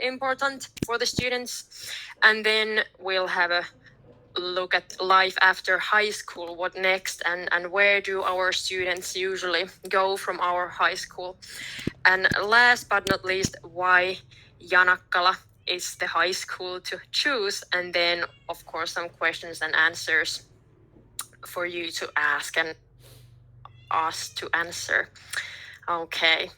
important for the students. And then we'll have a look at life after high school, what next, and where do our students usually go from our high school. And last but not least, why Janakkala is the high school to choose, and then of course some questions and answers for you to ask and us to answer. Okay.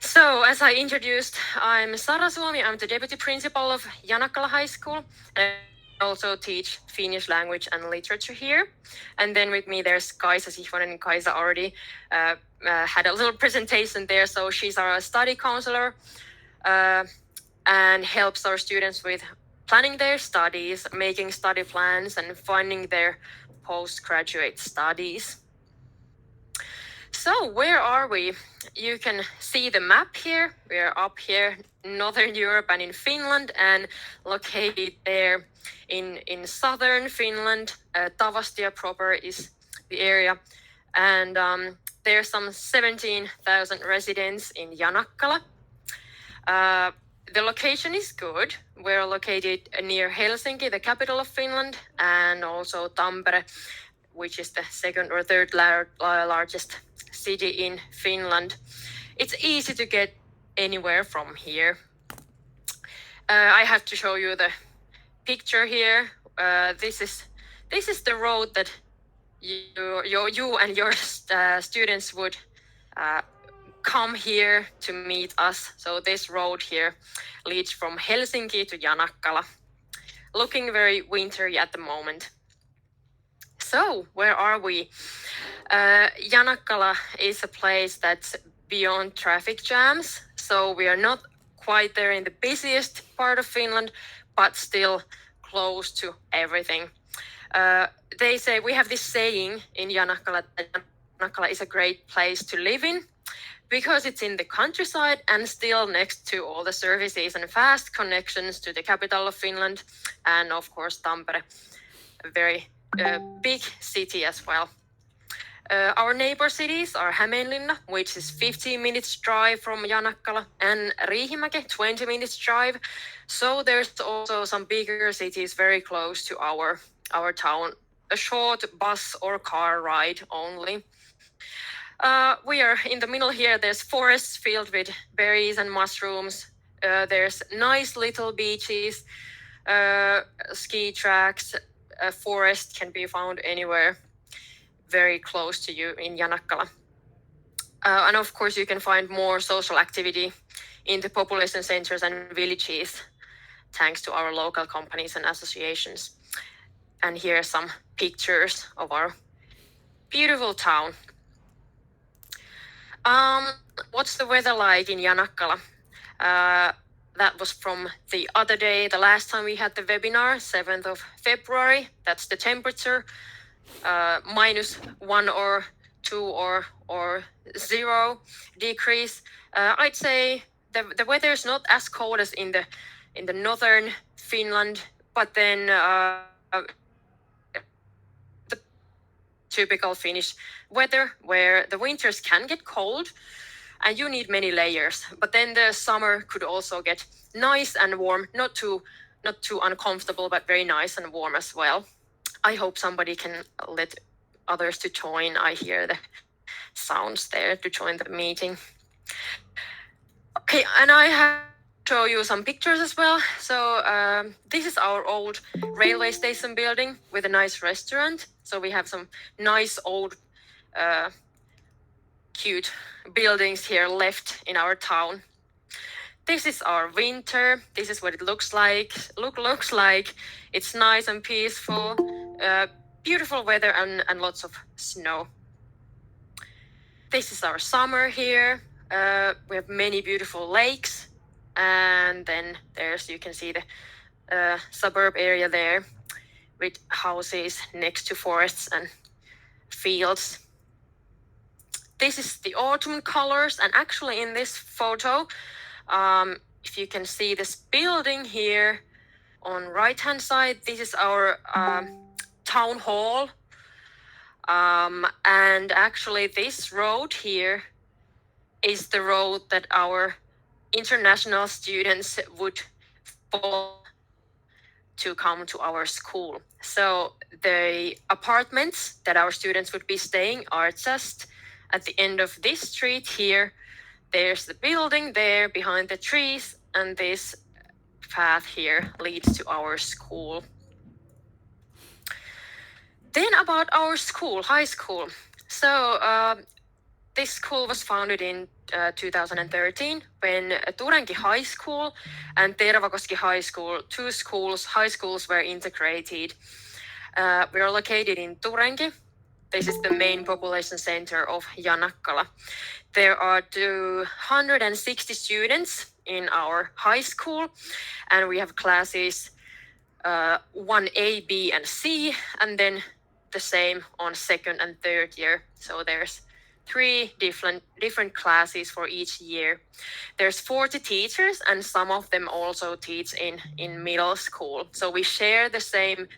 So, as I introduced, I'm Sara Suomi. I'm the deputy principal of Janakkala High School. I also teach Finnish language and literature here. And then with me, there's Kaisa Sihvonen. Kaisa already had a little presentation there. So she's our study counselor and helps our students with planning their studies, making study plans, and funding their postgraduate studies. So where are we? You can see the map here. We're up here, Northern Europe and in Finland, and located there in southern Finland. Tavastia proper is the area. And there's some 17,000 residents in Janakkala. The location is good. We're located near Helsinki, the capital of Finland, and also Tampere, which is the second or third largest city in Finland. It's easy to get anywhere from here. I have to show you the picture here. This is the road that you and your students would come here to meet us. So this road here leads from Helsinki to Janakkala. Looking very wintry at the moment. So, where are we? Janakkala is a place that's beyond traffic jams. So we are not quite there in the busiest part of Finland, but still close to everything. They say, we have this saying in Janakkala that Janakkala is a great place to live in because it's in the countryside and still next to all the services and fast connections to the capital of Finland and of course Tampere, a very big city as well. Our neighbor cities are Hämeenlinna, which is 15 minutes drive from Janakkala, and Riihimäki, 20 minutes drive. So there's also some bigger cities very close to our town, a short bus or car ride only. We are in the middle here. There's forests filled with berries and mushrooms. There's nice little beaches, ski tracks. A forest can be found anywhere very close to you in Janakkala. And of course, you can find more social activity in the population centers and villages, thanks to our local companies and associations. And here are some pictures of our beautiful town. What's the weather like in Janakkala? That was from the other day, the last time we had the webinar, 7th of February. That's the temperature, -1 or 2 or 0 decrease. I'd say the weather is not as cold as in the northern Finland, but then the typical Finnish weather where the winters can get cold and you need many layers. But then the summer could also get nice and warm, not too uncomfortable, but very nice and warm as well. I hope somebody can let others to join. I hear the sounds there to join the meeting. Okay, and I have to show you some pictures as well. So this is our old railway station building with a nice restaurant. So we have some nice old cute buildings here left in our town. This is our winter. This is what it looks like. Looks like. It's nice and peaceful. Beautiful weather and lots of snow. This is our summer here. We have many beautiful lakes. And then you can see the suburb area there with houses next to forests and fields. This is the autumn colors, and actually in this photo, if you can see this building here on right hand side, this is our town hall. And actually this road here is the road that our international students would follow to come to our school. So the apartments that our students would be staying are just at the end of this street here. There's the building there behind the trees, and this path here leads to our school. Then about our school, high school. So this school was founded in 2013 when Turenki High School and Tervakoski High School, two high schools were integrated. We are located in Turenki. This is the main population center of Janakkala. There are 260 students in our high school, and we have classes 1A, B, and C, and then the same on second and third year. So there's three different classes for each year. There's 40 teachers, and some of them also teach in middle school. So we share the same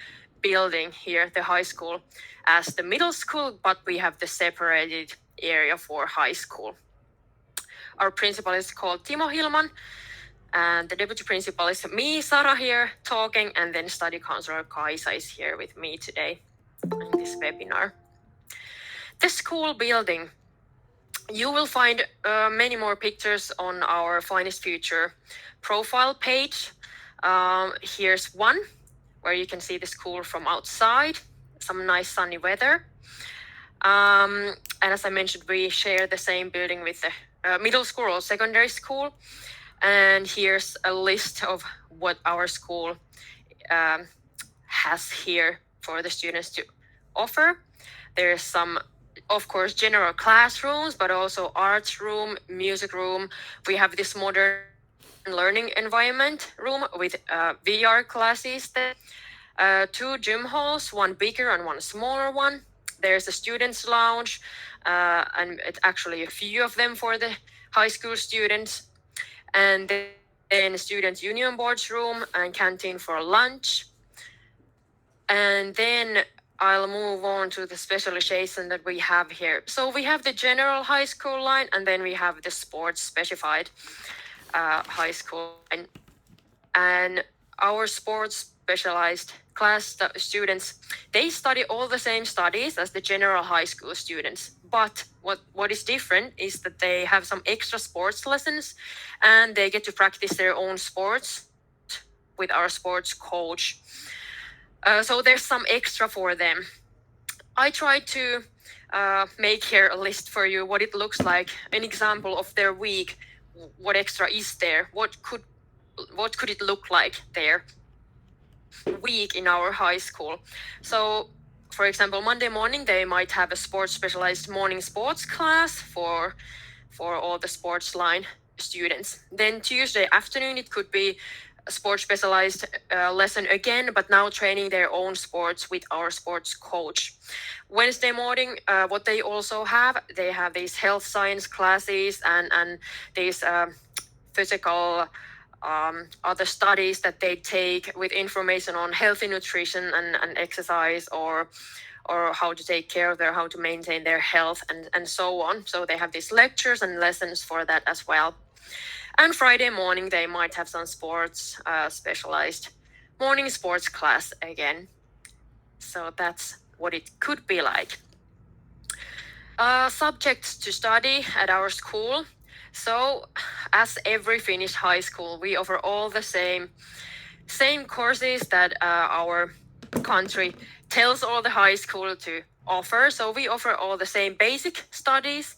building here, the high school, as the middle school, but we have the separated area for high school. Our principal is called Timo Hilman, and the deputy principal is me, Sara, here talking, and then study counselor Kaisa is here with me today in this webinar. The school building. You will find many more pictures on our Finnish Future profile page. Here's one where you can see the school from outside, some nice sunny weather. And as I mentioned, we share the same building with the middle school or secondary school. And here's a list of what our school has here for the students to offer. There's some, of course, general classrooms, but also arts room, music room. We have this modern learning environment room with VR classes there. Two gym halls, one bigger and one smaller one. There's a students' lounge, and it's actually a few of them for the high school students. And then student union boards room and canteen for lunch. And then I'll move on to the specialization that we have here. So we have the general high school line, and then we have the sports specified high school line. And our sports specialized class students, they study all the same studies as the general high school students. But what is different is that they have some extra sports lessons, and they get to practice their own sports with our sports coach. So there's some extra for them. I tried to make here a list for you what it looks like, an example of their week, what extra is there, what could it look like their week in our high school. So for example, Monday morning they might have a sports specialized morning sports class for all the sports line students. Then Tuesday afternoon it could be a sports specialized lesson again, but now training their own sports with our sports coach. Wednesday morning, what they also have, they have these health science classes and these physical other studies that they take with information on healthy nutrition and exercise or how to take care of how to maintain their health and so on. So they have these lectures and lessons for that as well. And Friday morning, they might have some sports specialized morning sports class again. So that's what it could be like. Subjects to study at our school. So as every Finnish high school, we offer all the same courses that our country tells all the high school to offer. So we offer all the same basic studies.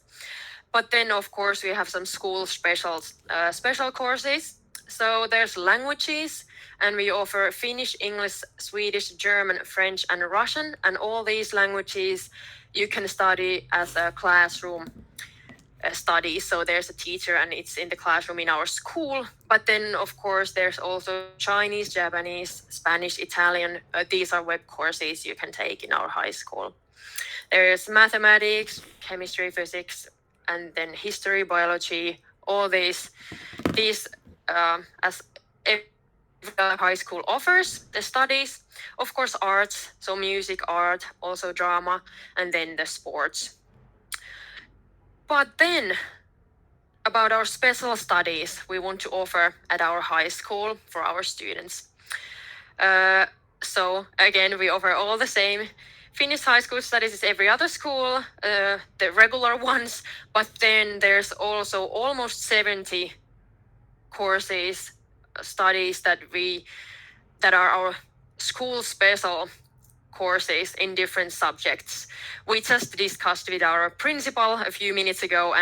But then, of course, we have some school special courses. So there's languages, and we offer Finnish, English, Swedish, German, French, and Russian. And all these languages you can study as a classroom study. So there's a teacher, and it's in the classroom in our school. But then, of course, there's also Chinese, Japanese, Spanish, Italian. These are web courses you can take in our high school. There's mathematics, chemistry, physics, and then history, biology, all these as every high school offers the studies. Of course, arts, so music, art, also drama, and then the sports. But then about our special studies we want to offer at our high school for our students. So again, we offer all the same Finnish high school studies as every other school, the regular ones, but then there's also almost 70 courses, studies that are our school special courses in different subjects. We just discussed with our principal a few minutes ago,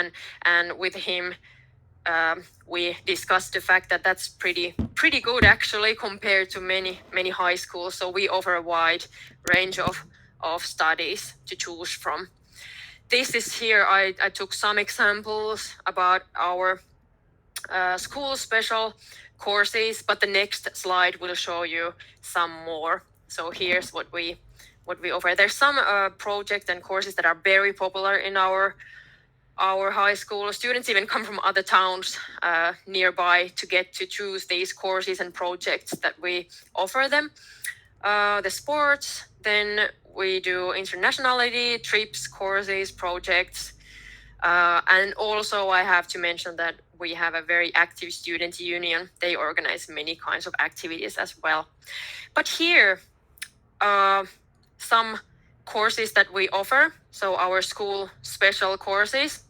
and with him we discussed the fact that that's pretty good actually compared to many high schools. So we offer a wide range of studies to choose from. This is here. I took some examples about our school special courses, but the next slide will show you some more. So here's what we offer. There's some projects and courses that are very popular in our high school. Students even come from other towns nearby to get to choose these courses and projects that we offer them. The sports, then we do internationality, trips, courses, projects. And also I have to mention that we have a very active student union. They organize many kinds of activities as well. But here, some courses that we offer, so our school special courses.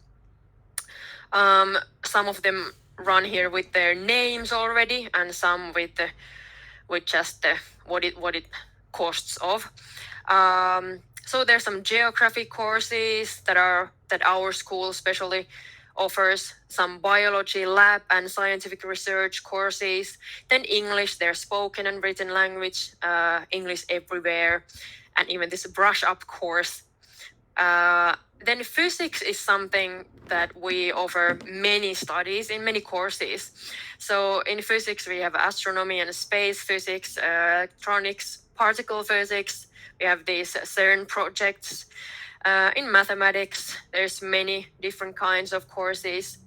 Some of them run here with their names already, and some with just what it costs of. So there's some geography courses that our school specially offers, some biology lab and scientific research courses. Then English, there's spoken and written language, English everywhere, and even this brush up course. Then physics is something that we offer many studies in many courses. So in physics we have astronomy and space physics, electronics, particle physics. We have these CERN projects. In mathematics, there's many different kinds of courses.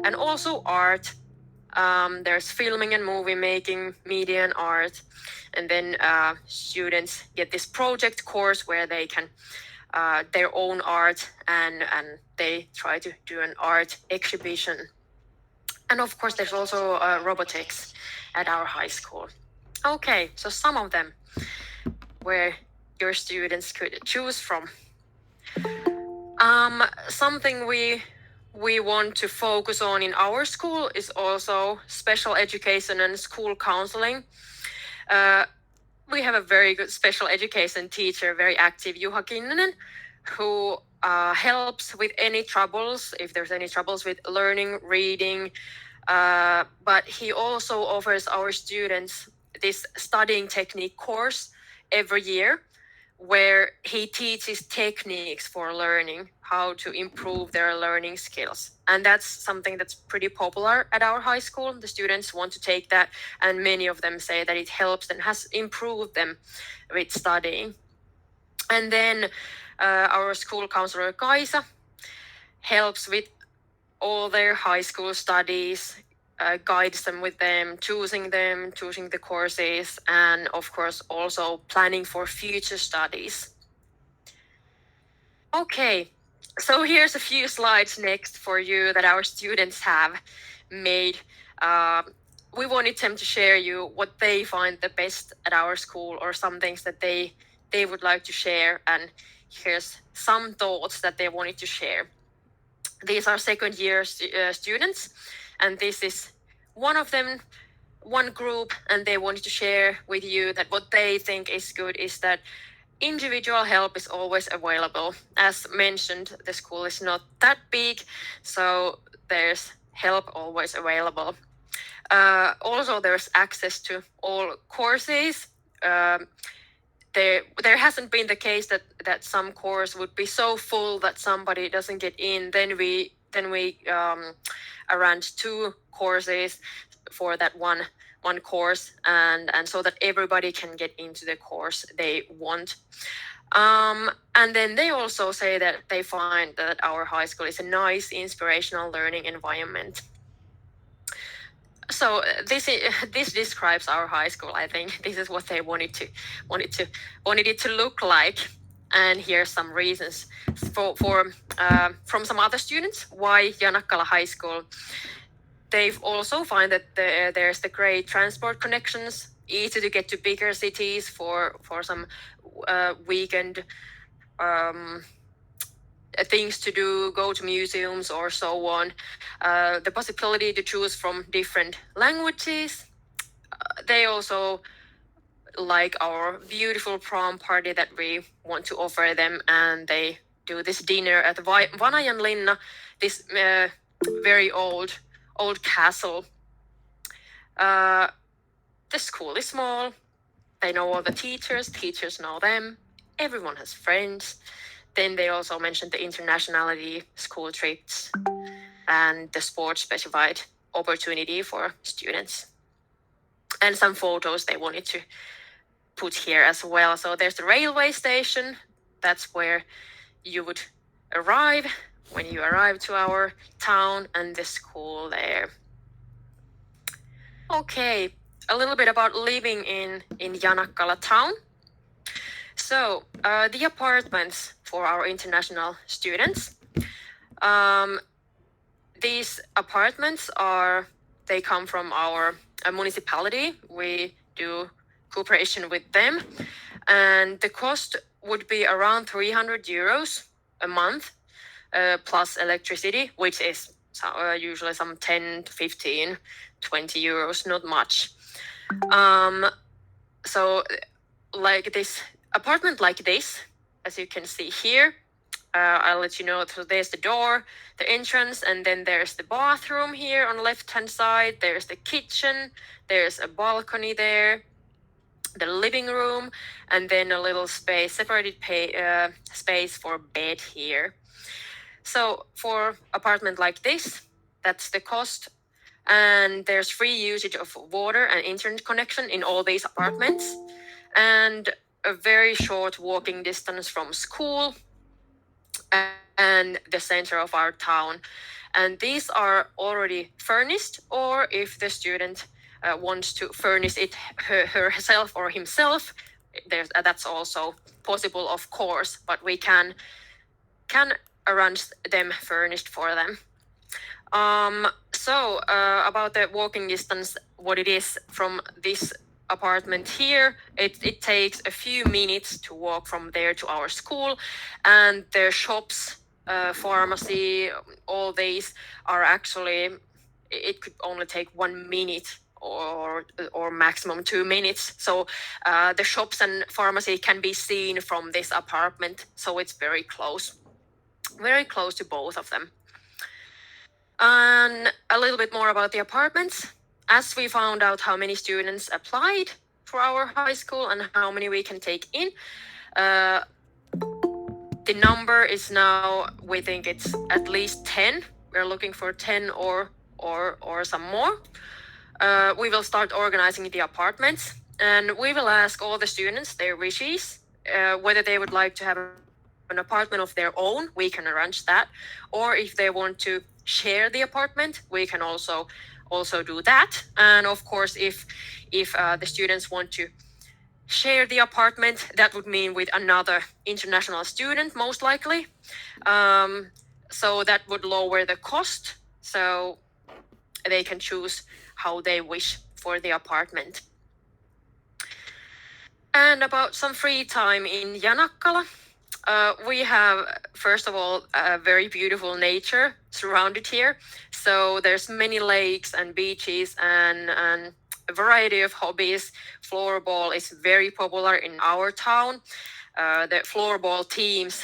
And also art. There's filming and movie making, media and art. And then students get this project course where they can their own art and they try to do an art exhibition. And of course there's also robotics at our high school. Okay, so some of them where your students could choose from. Something we want to focus on in our school is also special education and school counseling. We have a very good special education teacher, very active, Juha Kinnunen, who helps with any troubles, if there's any troubles with learning, reading. But he also offers our students this studying technique course every year, where he teaches techniques for learning, how to improve their learning skills. And that's something that's pretty popular at our high school. The students want to take that, and many of them say that it helps and has improved them with studying. And then our school counselor Kaisa helps with all their high school studies, guides them with them, choosing the courses, and of course also planning for future studies. Okay, so here's a few slides next for you that our students have made. We wanted them to share you what they find the best at our school, or some things that they would like to share, and here's some thoughts that they wanted to share. These are second year students, and this is one of them, one group, and they wanted to share with you that what they think is good is that individual help is always available. As mentioned, the school is not that big, so there's help always available. Also, there's access to all courses. There hasn't been the case that some course would be so full that somebody doesn't get in. Then we arranged 2 courses for that one course, and so that everybody can get into the course they want. And then they also say that they find that our high school is a nice, inspirational learning environment. So this describes our high school. I think this is what they wanted it to look like. And here's some reasons from some other students why Janakkala High School. They've also find that there's the great transport connections, easy to get to bigger cities for some weekend things to do, go to museums or so on. The possibility to choose from different languages. They also like our beautiful prom party that we want to offer them, and they do this dinner at Vanajanlinna, this very old castle. The school is small. They know all the teachers know them. Everyone has friends. Then they also mentioned the internationality, school trips, and the sports specified opportunity for students. And some photos they wanted to put here as well. So there's the railway station. That's where you would arrive when you arrive to our town, and the school there. Okay, a little bit about living in Janakkala town. So the apartments for our international students. These apartments they come from our municipality. We do cooperation with them, and the cost would be around 300 euros a month, plus electricity, which is usually some 10 to 15, 20 euros, not much. So like this apartment like this, as you can see here, I'll let you know. So there's the door, the entrance, and then there's the bathroom here on the left-hand side. There's the kitchen, there's a balcony there, the living room, and then a little space, separated space for bed here. So for apartment like this, that's the cost. And there's free usage of water and internet connection in all these apartments, and a very short walking distance from school and the center of our town. And these are already furnished, or if the student wants to furnish it herself or himself, that's also possible, of course, but we can arrange them furnished for them. So about the walking distance, what it is from this apartment here, it takes a few minutes to walk from there to our school, and the shops, pharmacy, all these are actually, it could only take 1 minute or maximum 2 minutes. So the shops and pharmacy can be seen from this apartment, so it's very close to both of them. And a little bit more about the apartments. As we found out how many students applied for our high school and how many we can take in, the number is now, we think it's at least 10. We're looking for 10 or some more. We will start organizing the apartments, and we will ask all the students their wishes, whether they would like to have an apartment of their own, we can arrange that, or if they want to share the apartment, we can also do that. And of course, if the students want to share the apartment, that would mean with another international student, most likely. So that would lower the cost, so they can choose how they wish for the apartment. And about some free time in Janakkala. We have, first of all, a very beautiful nature surrounded here. So there's many lakes and beaches and a variety of hobbies. Floorball is very popular in our town. The floorball teams,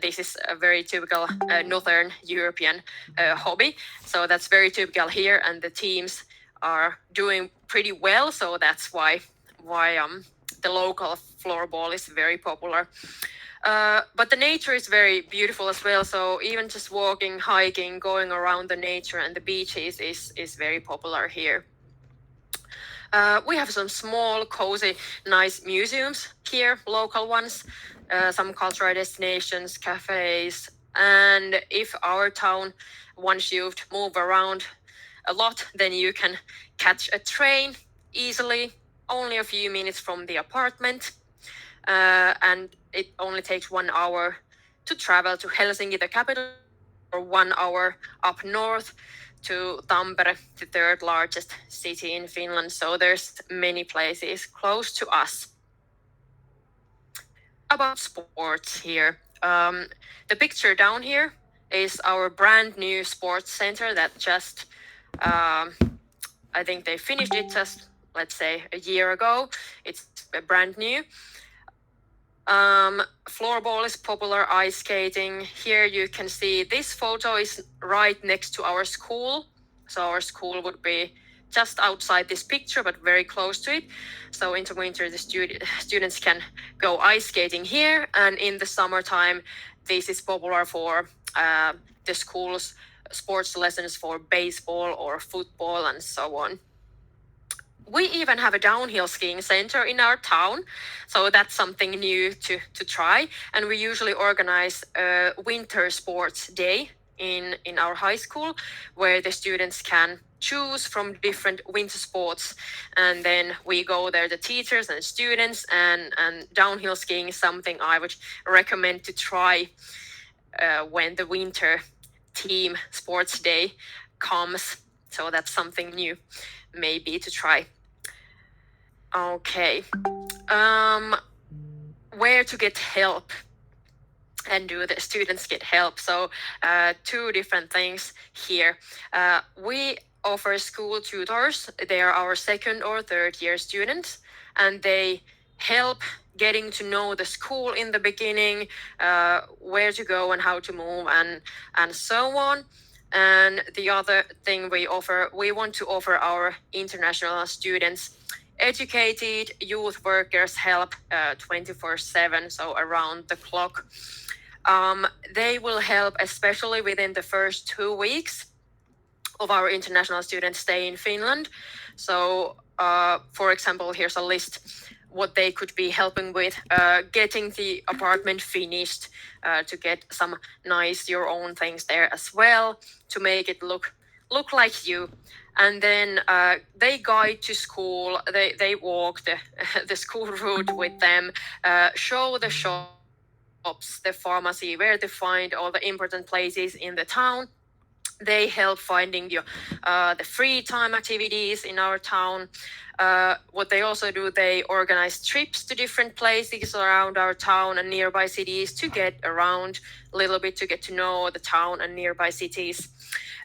this is a very typical Northern European hobby. So that's very typical here, and the teams are doing pretty well. So that's why the local floorball is very popular. But the nature is very beautiful as well. So even just walking, hiking, going around the nature and the beaches is very popular here. We have some small, cozy, nice museums here, local ones, some cultural destinations, cafes. And if our town wants you to move around a lot, then you can catch a train easily, only a few minutes from the apartment. And it only takes 1 hour to travel to Helsinki, the capital city, or 1 hour up north to Tampere, the third largest city in Finland. So there's many places close to us. About sports here. The picture down here is our brand new sports center that just, I think they finished it just, let's say, a year ago. It's brand new. Floorball is popular, ice skating. Here you can see this photo is right next to our school. So our school would be just outside this picture, but very close to it. So in the winter, the students can go ice skating here. And in the summertime, this is popular for the school's sports lessons for baseball or football and so on. We even have a downhill skiing center in our town, so that's something new to try. And we usually organize a winter sports day in our high school where the students can choose from different winter sports, and then we go there, the teachers and students, and downhill skiing is something I would recommend to try when the winter team sports day comes. So that's something new maybe to try. Okay. Where to get help and do the students get help? So two different things here. We offer school tutors. They are our second or third year students, and they help getting to know the school in the beginning, where to go and how to move and so on. And the other thing we want to offer our international students educated youth workers help 24/7, so around the clock. They will help especially within the first 2 weeks of our international students stay in Finland. So, for example, here's a list what they could be helping with: getting the apartment finished, to get some nice your own things there as well, to make it look like you. And then they guide to school. They walk the school route with them, show the shops, the pharmacy, where to find all the important places in the town. They help finding the free time activities in our town. What they also do, they organize trips to different places around our town and nearby cities to get around a little bit, to get to know the town and nearby cities.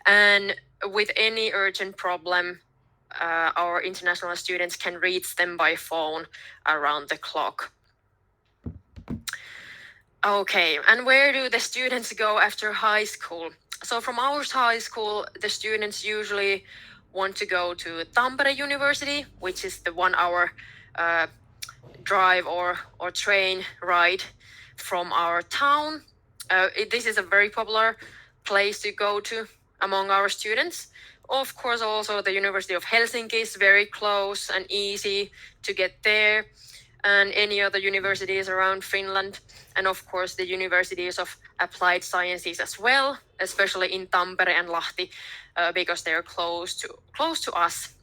And with any urgent problem, our international students can reach them by phone around the clock. Okay, and where do the students go after high school? So from our high school, the students usually want to go to Tampere University, which is the 1 hour drive or train ride from our town. This is a very popular place to go to among our students. Of course, also the University of Helsinki is very close and easy to get there, and any other universities around Finland, and of course the universities of applied sciences as well, especially in Tampere and Lahti, because they're close to us.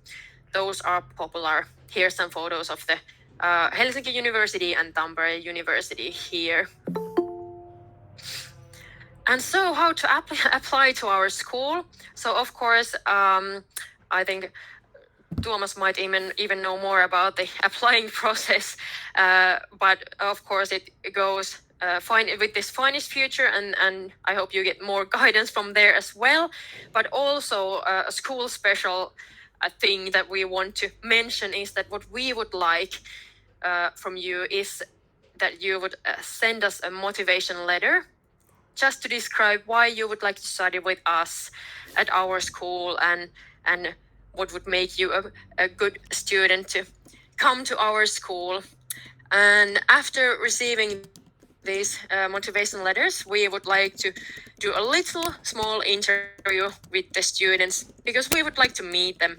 Those are popular. Here's some photos of the Helsinki University and Tampere University here. And so how to apply to our school? So of course, I think Tuomas might even know more about the applying process, but of course it goes with this Finnish future, and I hope you get more guidance from there as well. But also a school special thing that we want to mention is that what we would like from you is that you would send us a motivation letter just to describe why you would like to study with us at our school, and what would make you a good student to come to our school. And after receiving these motivation letters, we would like to do a little small interview with the students, because we would like to meet them,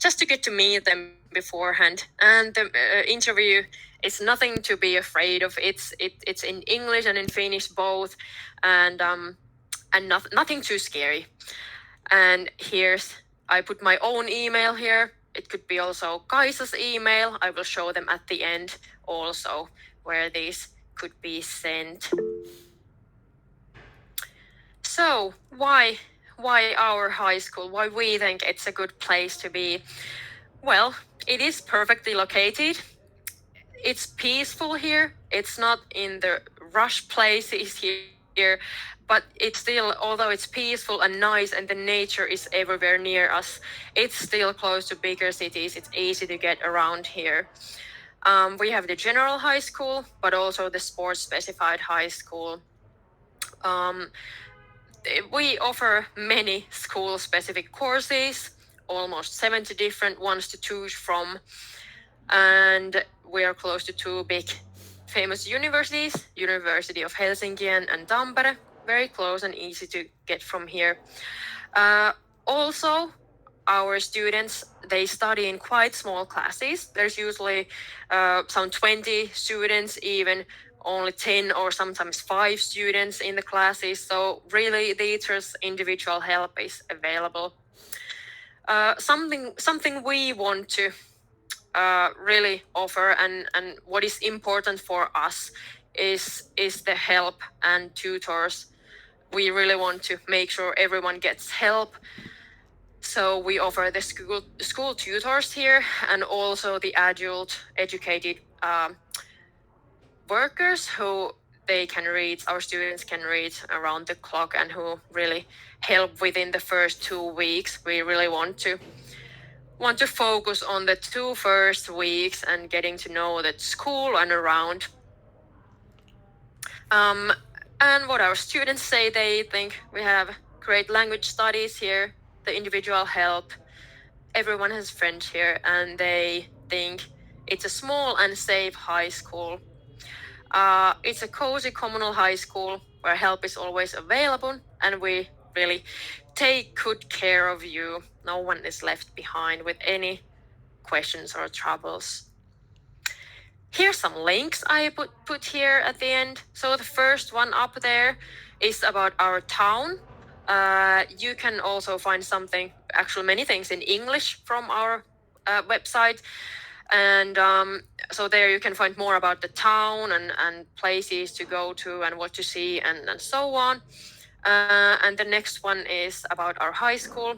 just to get to meet them beforehand. And the interview is nothing to be afraid of. It's in English and in Finnish both, and nothing too scary. And I put my own email here. It could be also Kaisa's email. I will show them at the end also where these could be sent. So why our high school? Why we think it's a good place to be? Well, it is perfectly located. It's peaceful here. It's not in the rush places here, but it's still, although it's peaceful and nice and the nature is everywhere near us, it's still close to bigger cities. It's easy to get around here. We have the general high school, but also the sports specified high school. We offer many school specific courses, almost 70 different ones to choose from. And we are close to two big famous universities, University of Helsinki and Tampere, very close and easy to get from here. Also, our students, they study in quite small classes. There's usually some 20 students, even only 10 or sometimes 5 students in the classes. So really the teacher's individual help is available. Something we want to really offer and what is important for us is the help and tutors. We really want to make sure everyone gets help. So we offer the school tutors here and also the adult educated workers who they can reach, our students can reach around the clock and who really help within the first 2 weeks. We really want to focus on the 2 first weeks and getting to know the school and around. And what our students say, they think we have great language studies here, the individual help, everyone has friends here, and they think it's a small and safe high school. It's a cozy communal high school where help is always available, and we really take good care of you. No one is left behind with any questions or troubles. Here's some links I put here at the end. So the first one up there is about our town. You can also find something, actually many things in English from our website. And so there you can find more about the town and places to go to and what to see and so on. And the next one is about our high school.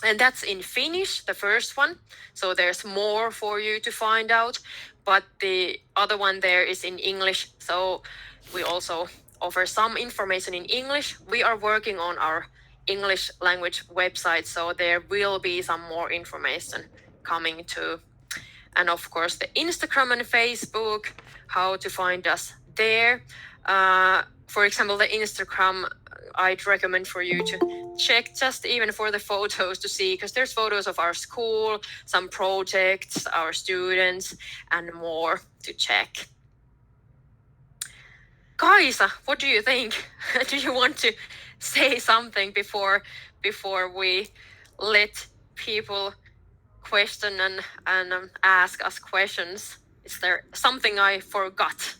And that's in Finnish, the first one. So there's more for you to find out. But the other one there is in English. So we also offer some information in English. We are working on our English language website, so there will be some more information coming too. And of course, the Instagram and Facebook, how to find us there. For example, the Instagram, I'd recommend for you to check just even for the photos to see, because there's photos of our school, some projects, our students, and more to check. Kaisa, what do you think? Do you want to say something before we let people question and ask us questions? Is there something I forgot?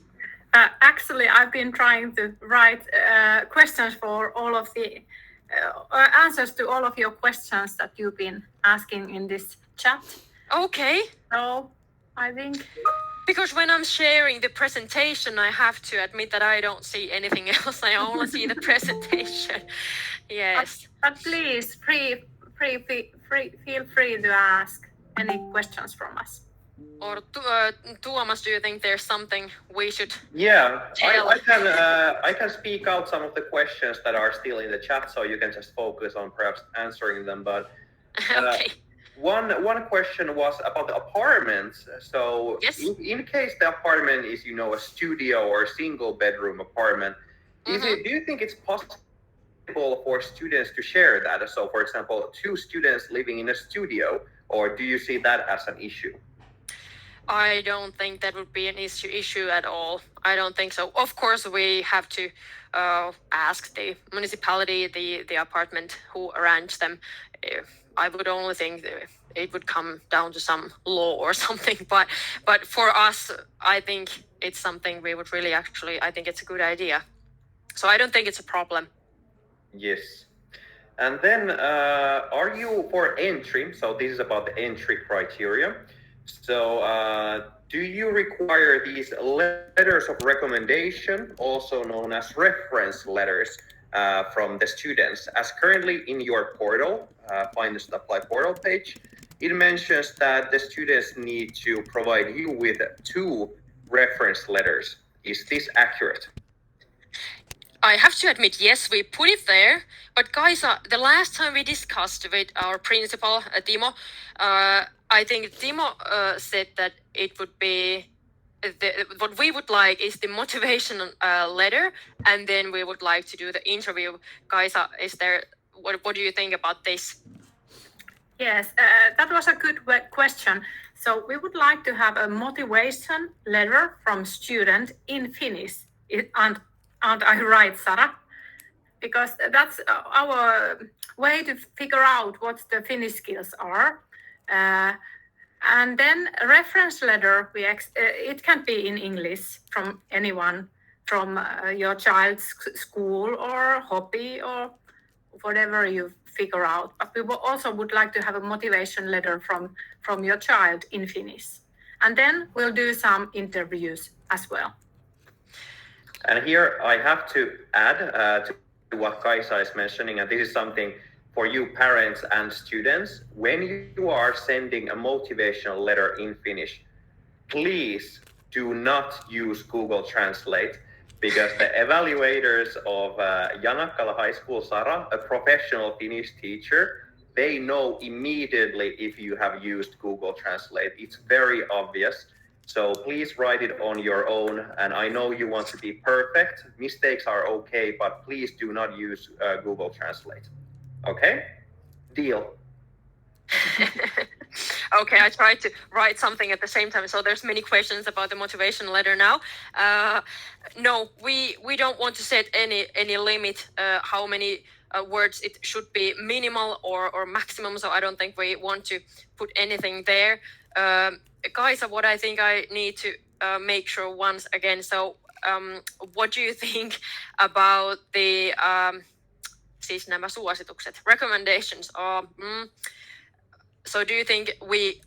Actually, I've been trying to write questions for all of the answers to all of your questions that you've been asking in this chat. Okay. So I think, because when I'm sharing the presentation, I have to admit that I don't see anything else. I only see the presentation. Yes. But please, feel free to ask any questions from us. Or Tuomas, do you think there's something we should tell? I can speak out some of the questions that are still in the chat, so you can just focus on perhaps answering them. But okay. One question was about the apartments. So yes. in case the apartment is, a studio or a single bedroom apartment, do you think it's possible for students to share that? So for example, 2 students living in a studio, or do you see that as an issue? I don't think that would be an issue at all. I don't think so. Of course, we have to ask the municipality, the apartment who arranged them. I would only think it would come down to some law or something. But for us, I think it's something we would really I think it's a good idea. So I don't think it's a problem. Yes. And then are you for entry? So this is about the entry criteria. So do you require these letters of recommendation, also known as reference letters, from the students? As currently in your portal, Find the Apply portal page, it mentions that the students need to provide you with 2 reference letters. Is this accurate? I have to admit, yes, we put it there. But guys, the last time we discussed with our principal, Timo, I think Timo said that it would be what we would like is the motivation letter, and then we would like to do the interview. Guys, is there? What do you think about this? Yes, that was a good question. So we would like to have a motivation letter from student in Finnish. Aren't I right, Sara? Because that's our way to figure out what the Finnish skills are. And then a reference letter, it can be in English from anyone, from your child's school or hobby or whatever you figure out. But we also would like to have a motivation letter from your child in Finnish. And then we'll do some interviews as well. And here I have to add to what Kaisa is mentioning, and this is something for you parents and students. When you are sending a motivational letter in Finnish, please do not use Google Translate, because the evaluators of Janakkala High School, Sara, a professional Finnish teacher, they know immediately if you have used Google Translate. It's very obvious. So please write it on your own. And I know you want to be perfect. Mistakes are okay, but please do not use Google Translate. Okay? Deal. Okay, I tried to write something at the same time. So there's many questions about the motivation letter now. No, we don't want to set any limit how many words it should be, minimal or maximum. So I don't think we want to put anything there. Guys, what I think I need to make sure once again. So what do you think about the siis nämä suositukset, recommendations? So do you think we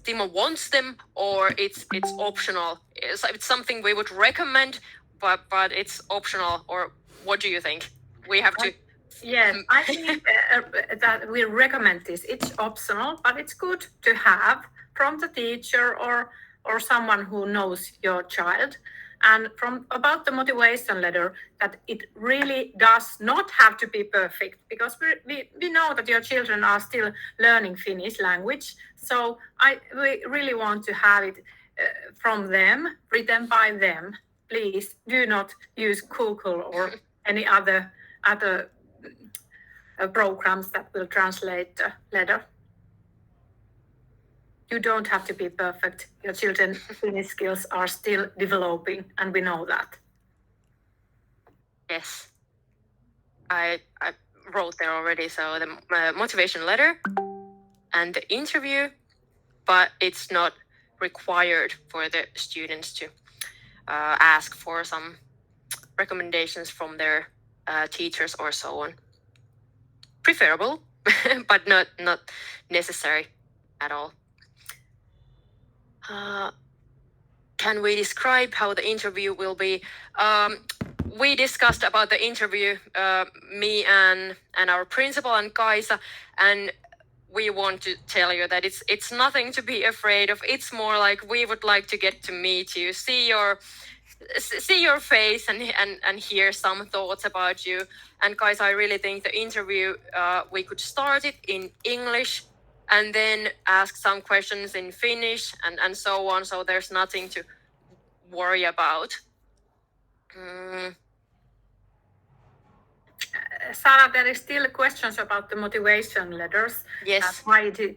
Timo wants them, or it's optional? It's something we would recommend, but it's optional, or what do you think? We have to. Yes, I think that we recommend this. It's optional, but it's good to have from the teacher or someone who knows your child. And about the motivation letter, that it really does not have to be perfect, because we know that your children are still learning Finnish language. So we really want to have it from them, written by them. Please do not use Google or any other programs that will translate the letter. You don't have to be perfect. Your children's Finnish skills are still developing, and we know that. Yes, I wrote there already. So the motivation letter and the interview, but it's not required for the students to ask for some recommendations from their teachers or so on. Preferable, but not necessary at all. Can we describe how the interview will be? We discussed about the interview, me and our principal and Kaisa, and we want to tell you that it's nothing to be afraid of. It's more like we would like to get to meet you, see your face and hear some thoughts about you. And guys, I really think the interview, we could start it in English and then ask some questions in Finnish and so on. So there's nothing to worry about. Sara, there is still questions about the motivation letters. Yes. Why it is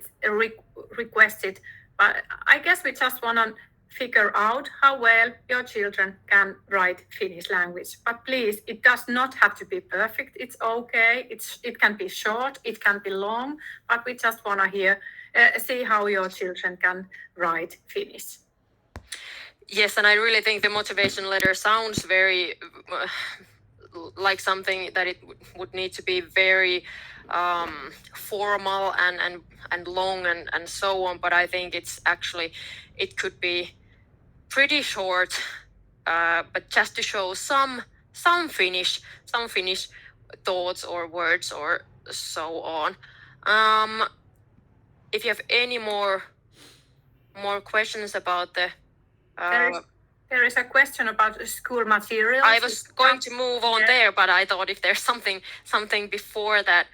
requested. But I guess we just want to figure out how well your children can write Finnish language. But please, it does not have to be perfect. It's okay. It can be short. It can be long. But we just want to see how your children can write Finnish. Yes, and I really think the motivation letter sounds very like something that it would need to be very formal and long and so on, but I think it's actually, it could be pretty short, but just to show some Finnish thoughts or words or so on. If you have any more questions about the there is a question about school materials. I was going to move on there, but I thought if there's something before that.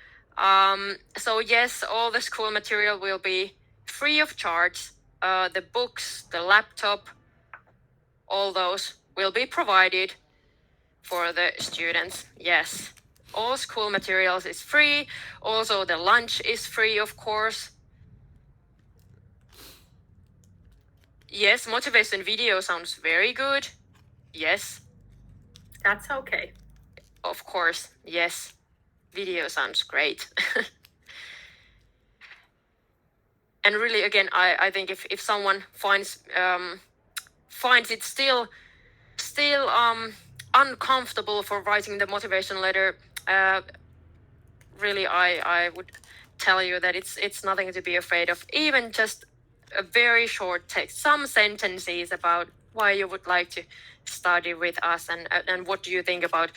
So yes, all the school material will be free of charge. The books, the laptop, all those will be provided for the students. Yes, all school materials is free. Also, the lunch is free, of course. Yes, motivation video sounds very good. Yes. That's okay. Of course, yes. Video sounds great. And really, again, I think if someone finds it still uncomfortable for writing the motivation letter, really I would tell you that it's nothing to be afraid of. Even just a very short text, some sentences about why you would like to study with us and what do you think about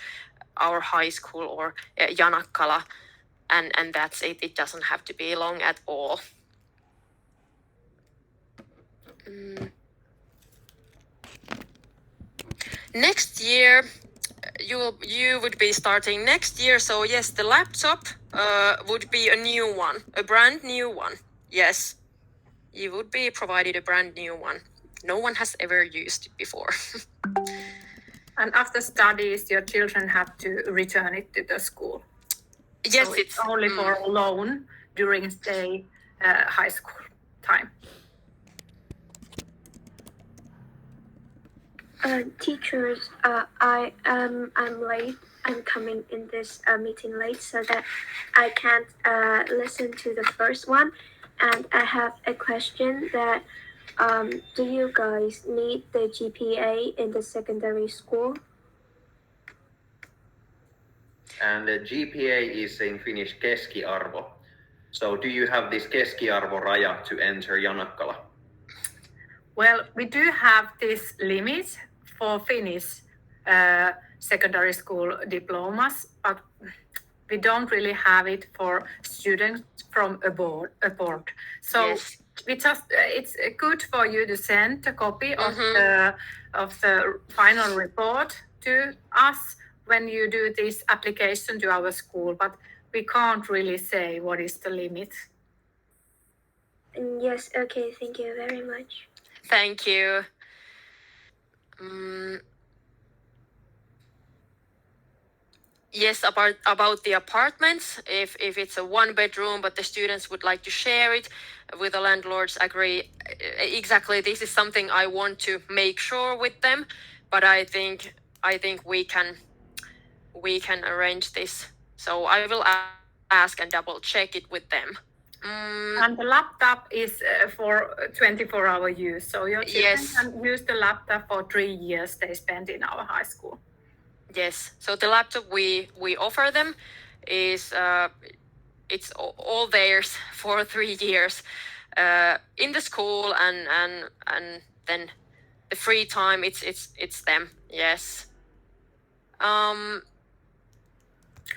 our high school or Janakkala, and that's it. It doesn't have to be long at all. Next year, you would be starting next year, so yes, the laptop would be a new one, a brand new one. Yes, you would be provided a brand new one. No one has ever used it before. And after studies, your children have to return it to the school. Yes, so it's only for loan during the high school time. Teachers, I'm late. I'm coming in this meeting late so that I can't listen to the first one. And I have a question that do you guys need the GPA in the secondary school? And the GPA is in Finnish keskiarvo. So do you have this keskiarvo-raja to enter Janakkala? Well, we do have this limit for Finnish secondary school diplomas, but we don't really have it for students from abroad. So yes. We just it's good for you to send a copy of the final report to us when you do this application to our school, but we can't really say what is the limit. Yes, okay, thank you very much. Thank you. Yes, about the apartments, if it's a one bedroom but the students would like to share it with the landlords, agree. Exactly, this is something I want to make sure with them, but I think we can arrange this. So I will ask and double check it with them. And the laptop is for 24-hour use, so your children can use the laptop for 3 years they spend in our high school. Yes, so the laptop we offer them is it's all theirs for 3 years in the school, and then the free time it's them. Yes.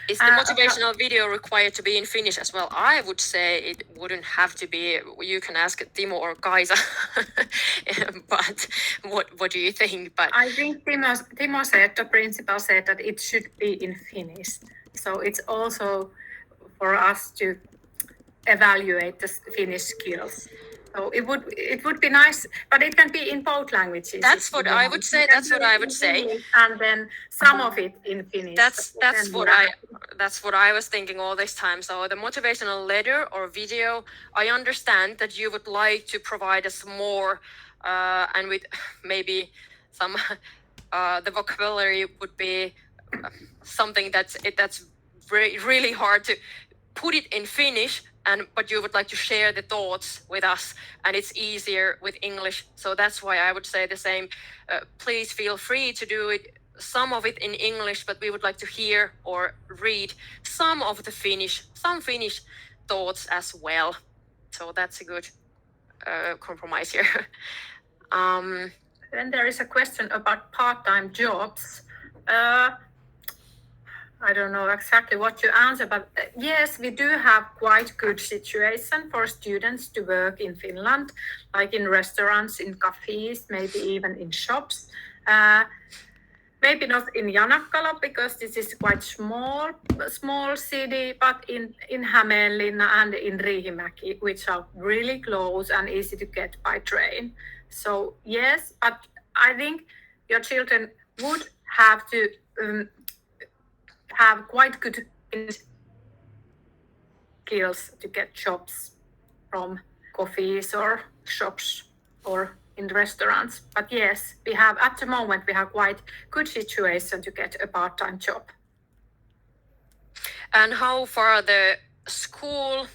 Is the motivational video required to be in Finnish as well? I would say it wouldn't have to be. You can ask Timo or Kaisa. But what do you think? But I think Timo said, the principal said that it should be in Finnish. So it's also for us to evaluate the Finnish skills. So it would be nice, but it can be in both languages. That's what I would say. That's what I would say. And then some of it in Finnish. That's what I was thinking all this time. So the motivational letter or video, I understand that you would like to provide us more, and with maybe some the vocabulary would be something that's really hard to put it in Finnish. But you would like to share the thoughts with us, and it's easier with English. So that's why I would say the same. Please feel free to do it some of it in English, but we would like to hear or read some of the some Finnish thoughts as well. So that's a good compromise here. Then there is a question about part-time jobs. I don't know exactly what to answer, but yes, we do have quite good situation for students to work in Finland, like in restaurants, in cafes, maybe even in shops. Maybe not in Janakkala because this is quite small city, but in Hämeenlinna and in Riihimäki, which are really close and easy to get by train. So yes, but I think your children would have to have quite good skills to get jobs from coffees or shops or in restaurants. But yes, at the moment we have quite good situation to get a part-time job. And how far the school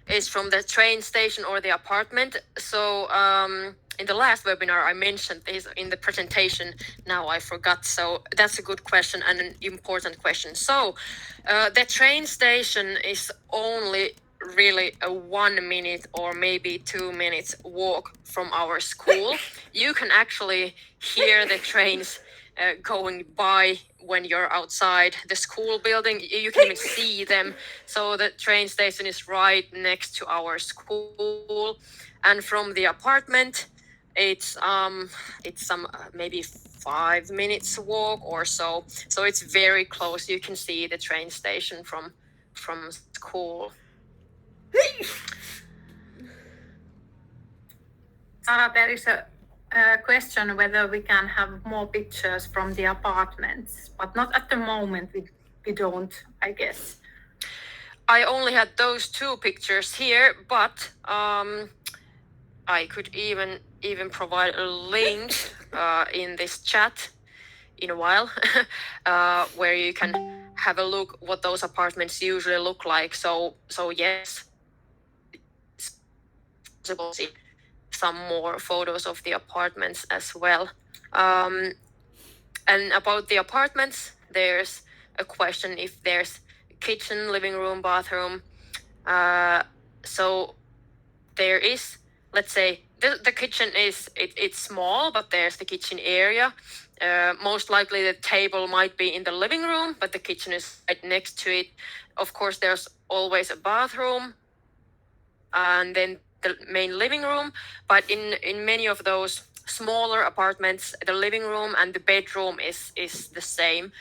is from the train station or the apartment? So in the last webinar I mentioned this in the presentation, now I forgot, so that's a good question and an important question. So the train station is only really a 1 minute or maybe 2 minutes walk from our school. You can actually hear the trains going by when you're outside the school building. You can even see them. So the train station is right next to our school, and from the apartment it's some maybe 5 minutes walk or so. So it's very close. You can see the train station from school. There is a question whether we can have more pictures from the apartments, but not at the moment. We don't, I guess. I only had those 2 pictures here, but I could even provide a link in this chat in a while where you can have a look what those apartments usually look like. So yes, it's possible to see some more photos of the apartments as well. And about the apartments, there's a question if there's kitchen, living room, bathroom. So there is, let's say, the kitchen it's small, but there's the kitchen area. Most likely the table might be in the living room, but the kitchen is right next to it. Of course, there's always a bathroom and then the main living room. But in many of those smaller apartments, the living room and the bedroom is the same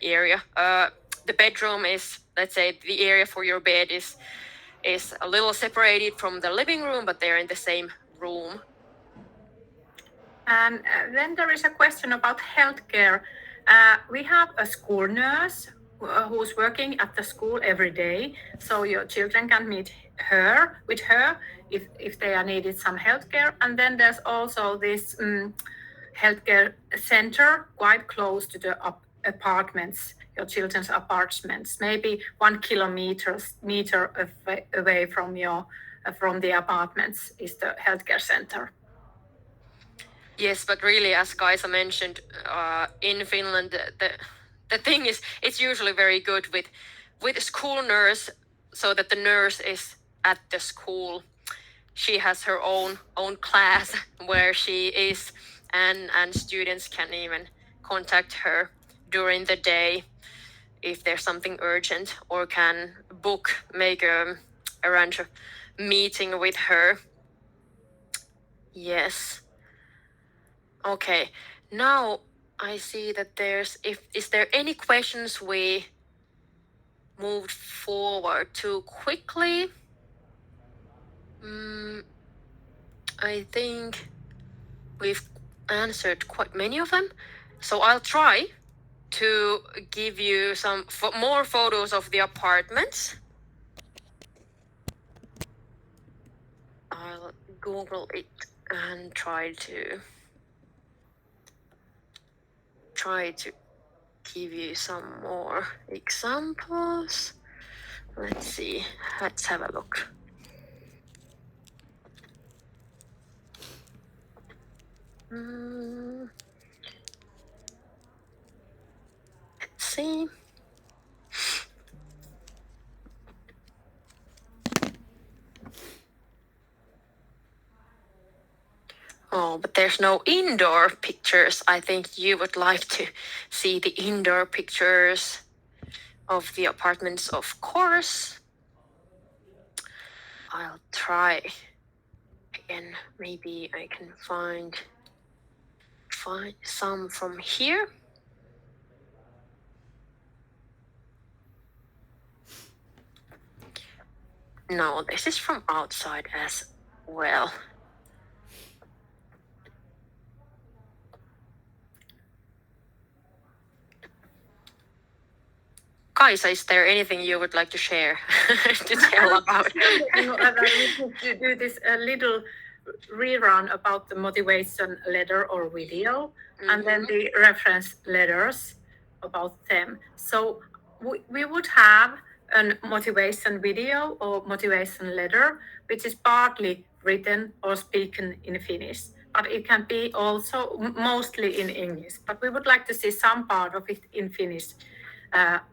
area. The bedroom is, let's say, the area for your bed is a little separated from the living room, but they're in the same room. And then there is a question about healthcare. We have a school nurse who's working at the school every day, so your children can meet with her if they are needed some healthcare. And then there's also this healthcare center quite close to the apartments, your children's apartments, maybe 1 kilometer away from the apartments is the healthcare center. Yes, but really, as Kaisa mentioned, in Finland, the thing is, it's usually very good with a school nurse, so that the nurse is at the school. She has her own class where she is, and students can even contact her during the day if there's something urgent, or can arrange a meeting with her. Yes. Okay, now I see that is there any questions we moved forward too quickly? I think we've answered quite many of them. So I'll try to give you some more photos of the apartments. I'll Google it and try to give you some more examples. Let's see, let's have a look. see. Oh, but there's no indoor pictures. I think you would like to see the indoor pictures of the apartments, of course. I'll try again. Maybe I can find some from here. No, this is from outside as well. Kaisa, is there anything you would like to share to tell about? To do this little rerun about the motivation letter or video, and then the reference letters about them. So we would have a motivation video or motivation letter, which is partly written or spoken in Finnish, but it can be also mostly in English. But we would like to see some part of it in Finnish,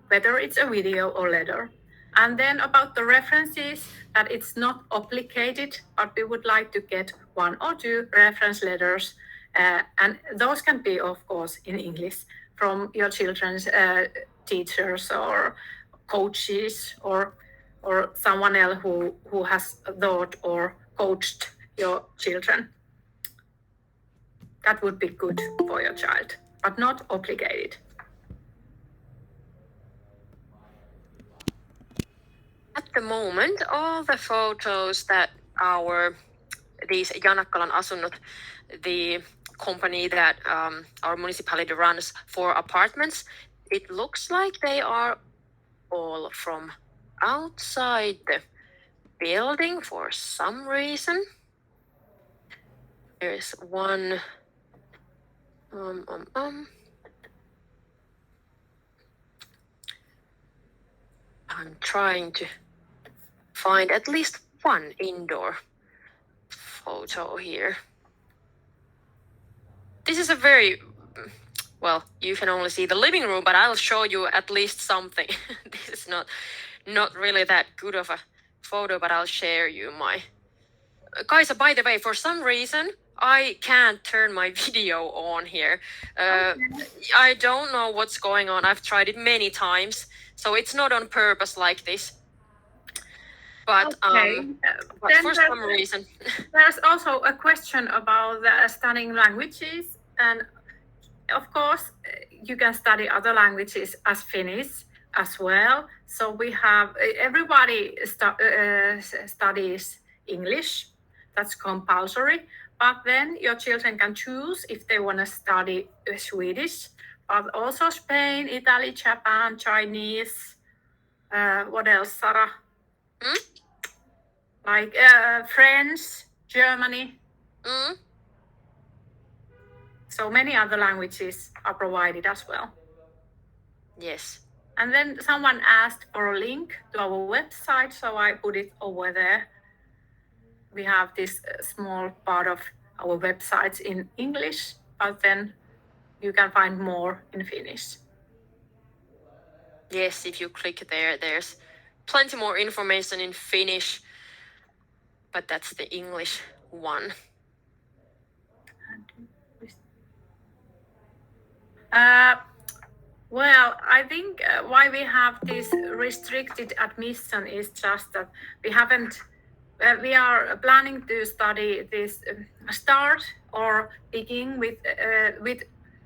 whether it's a video or letter. And then about the references, that it's not obligated, but we would like to get 1 or 2 reference letters. And those can be, of course, in English from your children's teachers or coaches or someone else who has thought or coached your children. That would be good for your child, but not obligated. At the moment, all the photos that these Janakkalan Asunnot, the company that our municipality runs for apartments, it looks like they are all from outside the building for some reason. There's one. I'm trying to find at least one indoor photo here. This is a very, well, you can only see the living room, but I'll show you at least something. This is not really that good of a photo, but I'll share you my... Kaisa, by the way, for some reason, I can't turn my video on here. I don't know what's going on. I've tried it many times, so it's not on purpose like this. But, but for some reason. There's also a question about studying languages. And of course, you can study other languages as Finnish as well. So we have, everybody studies English. That's compulsory. But then your children can choose if they want to study Swedish, but also Spain, Italy, Japan, Chinese. What else, Sarah? Like French, Germany. So many other languages are provided as well. Yes. And then someone asked for a link to our website, so I put it over there. We have this small part of our websites in English, but then you can find more in Finnish. Yes, if you click there, there's plenty more information in Finnish, but that's the English one. Well, I think why we have this restricted admission is just that we are planning to study this start or begin with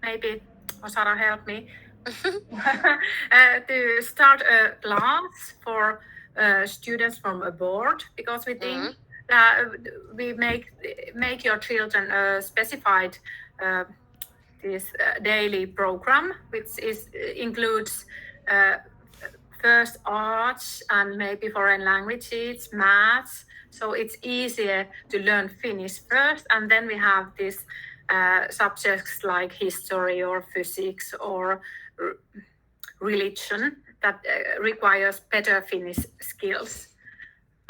maybe, Sarah, help me, to start a class for students from abroad, because we think that we make your children a specified this daily program, which includes first arts and maybe foreign languages, maths. So it's easier to learn Finnish first, and then we have these subjects like history or physics or religion that requires better Finnish skills.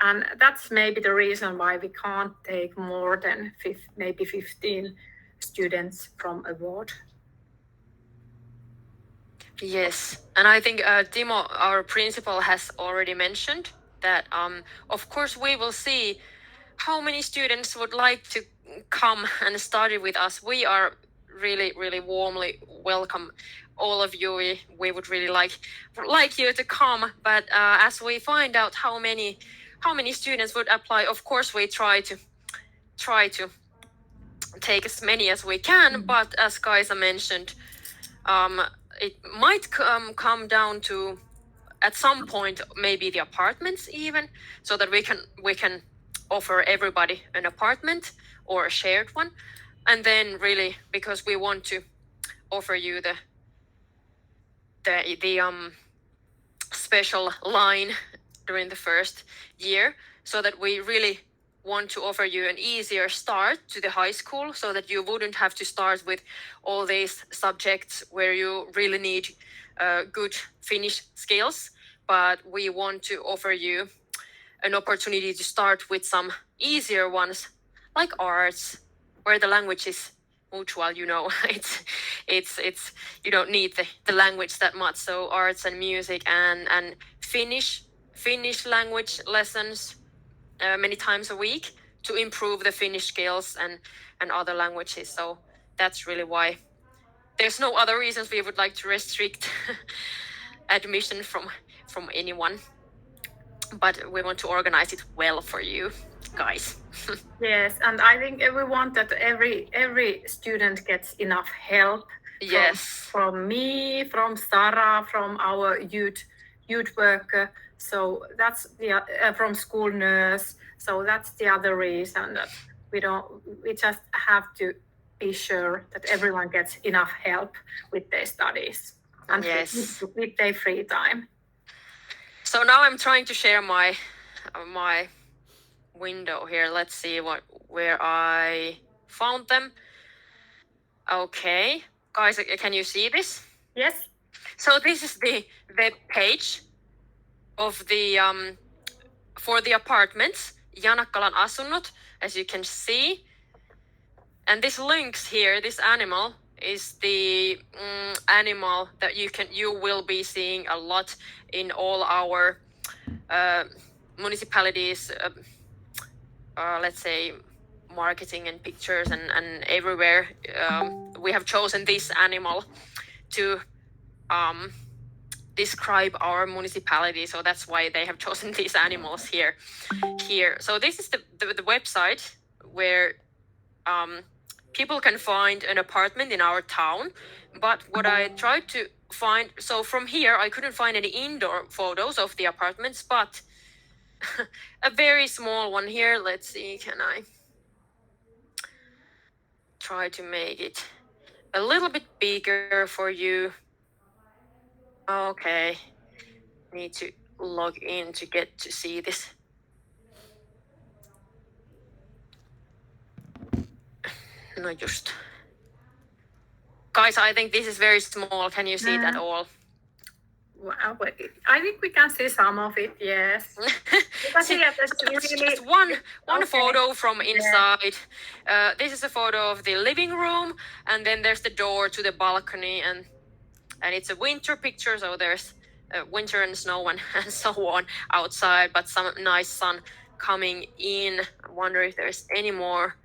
And that's maybe the reason why we can't take more than maybe 15 students from abroad. Yes, and I think Timo, our principal, has already mentioned that of course we will see how many students would like to come and study with us. We are really, really warmly welcome all of you. We would really like you to come, but as we find out how many students would apply, of course we try to take as many as we can. But as Kaisa mentioned, it might come down to at some point maybe the apartments even, so that we can offer everybody an apartment or a shared one, and then really because we want to offer you the special line during the first year, so that we really want to offer you an easier start to the high school, so that you wouldn't have to start with all these subjects where you really need good Finnish skills, but we want to offer you an opportunity to start with some easier ones like arts, where the language is mutual, it's you don't need the language that much. So arts and music and Finnish language lessons many times a week to improve the Finnish skills and other languages. So that's really why there's no other reasons we would like to restrict admission from anyone, but we want to organize it well for you guys. Yes, and I think we want that every student gets enough help. Yes. From me, from Sarah, from our youth worker. So that's the from school nurse. So that's the other reason that we just have to be sure that everyone gets enough help with their studies and Yes. with their free time. So now I'm trying to share my window here. Let's see where I found them. Okay, guys, can you see this? Yes. So this is the web page of the for the apartments, Janakkalan asunnot, as you can see. And this links here, this animal is the animal that you will be seeing a lot in all our municipalities, let's say marketing and pictures and everywhere. We have chosen this animal to describe our municipality, so that's why they have chosen these animals here. So this is the website where people can find an apartment in our town. But what I tried to find, so from here I couldn't find any indoor photos of the apartments, but a very small one here. Let's see, can I try to make it a little bit bigger for you? Okay, need to log in to get to see this. No, just. Guys, I think this is very small. Can you see it at all? Wow, I think we can see some of it, yes. Just one photo from inside. This is a photo of the living room, and then there's the door to the balcony, and it's a winter picture, so there's winter and snow and so on outside, but some nice sun coming in. I wonder if there's any more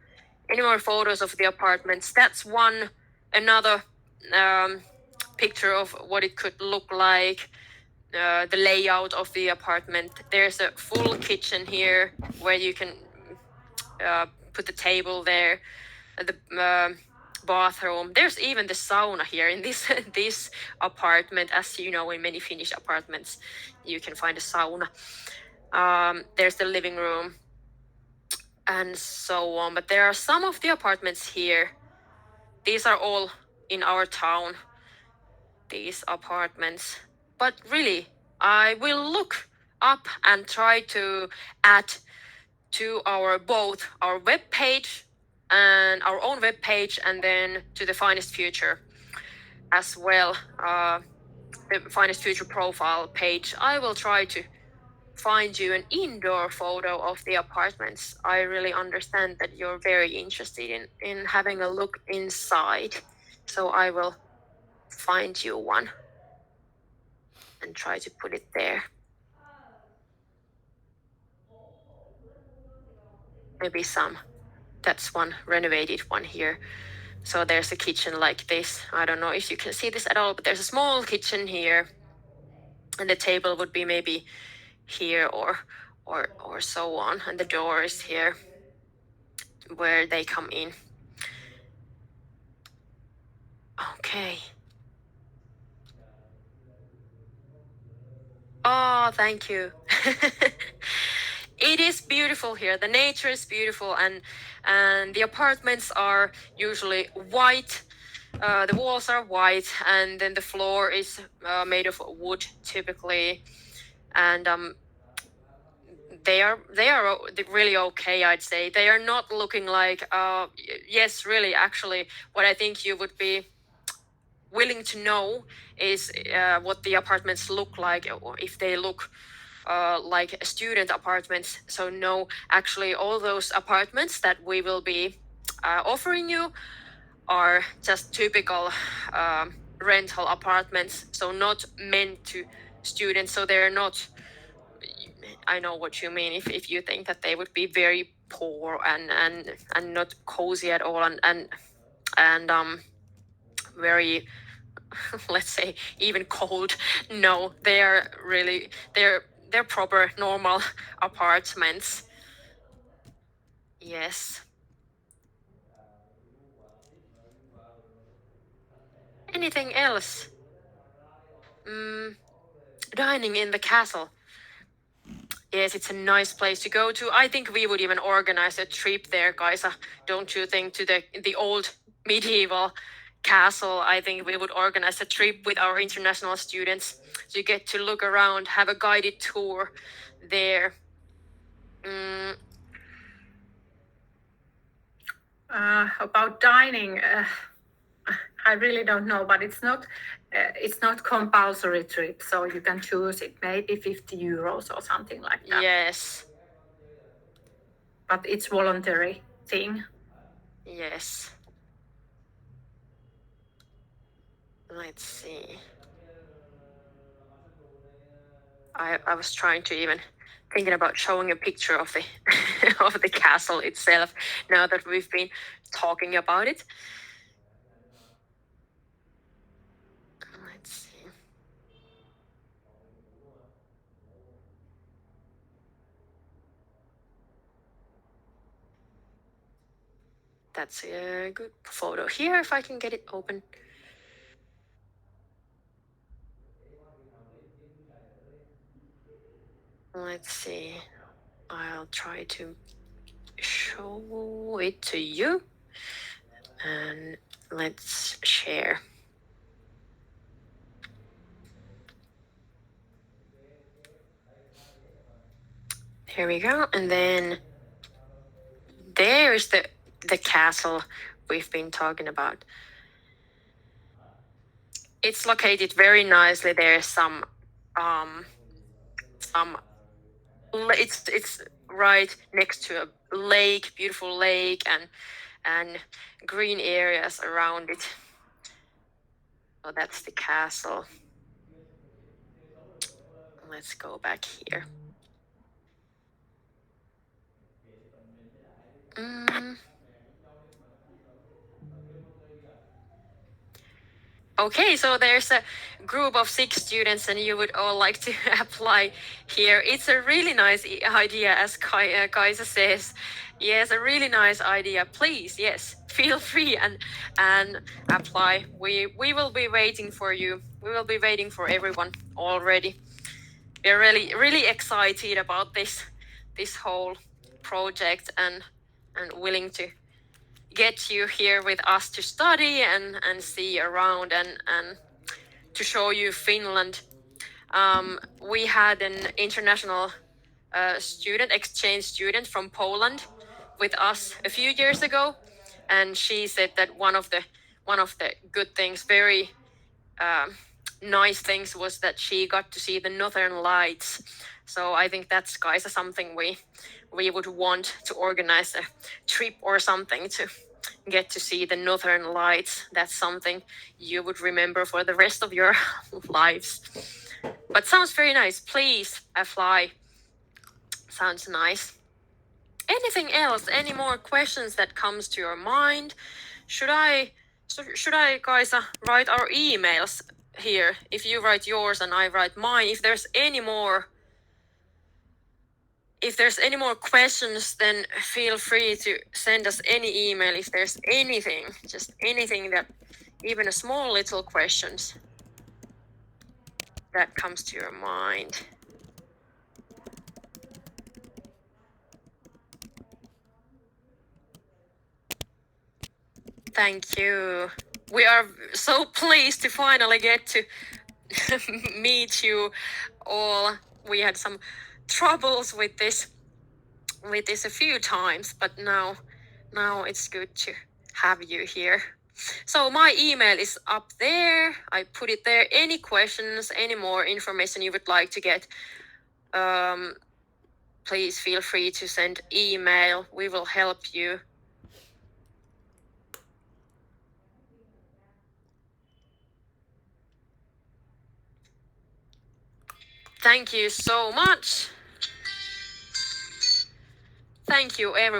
photos of the apartments. That's another picture of what it could look like, the layout of the apartment. There's a full kitchen here where you can put the table there, the bathroom. There's even the sauna here in this apartment. As you know, in many Finnish apartments you can find a sauna. There's the living room and so on. But there are some of the apartments here. These are all in our town, these apartments. But really, I will look up and try to add to both our web page and our own web page, and then to the Finest Future as well, the Finest Future profile page. I will try to find you an indoor photo of the apartments. I really understand that you're very interested in having a look inside, so I will find you one. and try to put it there. Maybe that's one renovated one here. So there's a kitchen like this. I don't know if you can see this at all, but there's a small kitchen here, and the table would be maybe here or so on, and the door is here where they come in. Okay. Oh, thank you. It is beautiful here. The nature is beautiful, and the apartments are usually white. The walls are white, and then the floor is made of wood typically, and they are really okay. I'd say they are not looking like yes, really. Actually, what I think you would be willing to know is what the apartments look like, or if they look like student apartments. So no, actually all those apartments that we will be offering you are just typical rental apartments, so not meant to students. So they're not, I know what you mean, if you think that they would be very poor and not cozy at all, and very let's say even cold. No, they're proper normal apartments. Yes. Anything else? Dining in the castle. Yes, it's a nice place to go to. I think we would even organize a trip there, Kaisa. Don't you think, to the old medieval castle? I think we would organize a trip with our international students. So you get to look around, have a guided tour there. About dining, I really don't know, but it's not compulsory trip, so you can choose it, maybe 50 euros or something like that. Yes. But it's voluntary thing. Yes. Let's see. I was trying to even thinking about showing a picture of the of the castle itself now that we've been talking about it. Let's see. That's a good photo here, if I can get it open. Let's see. I'll try to show it to you. And let's share. Here we go. And then there's the castle we've been talking about. It's located very nicely. There's some it's right next to a lake, beautiful lake, and green areas around it. So that's the castle. Let's go back here. Okay, so there's a group of 6 students, and you would all like to apply here. It's a really nice idea, as Kaisa says. Yes, a really nice idea. Please, yes, feel free and apply. We will be waiting for you. We will be waiting for everyone already. We're really excited about this whole project and willing to get you here with us to study and see around and to show you Finland. We had an international exchange student from Poland with us a few years ago, and she said that one of the good things, very nice things, was that she got to see the Northern Lights. So I think that's, guys, something we would want to organize a trip or something to get to see the Northern Lights. That's something you would remember for the rest of your lives. But sounds very nice. Please apply. Sounds nice. Anything else? Any more questions that comes to your mind? Should I, Kaisa, write our emails here? If you write yours and I write mine, if there's any more questions, then feel free to send us any email if there's anything, just anything that, even a small little questions that comes to your mind. Thank you. We are so pleased to finally get to meet you all. We had some troubles with this a few times, but now it's good to have you here. So my email is up there. I put it there. Any questions, any more information you would like to get, please feel free to send email. We will help you. Thank you so much. Thank you, everyone.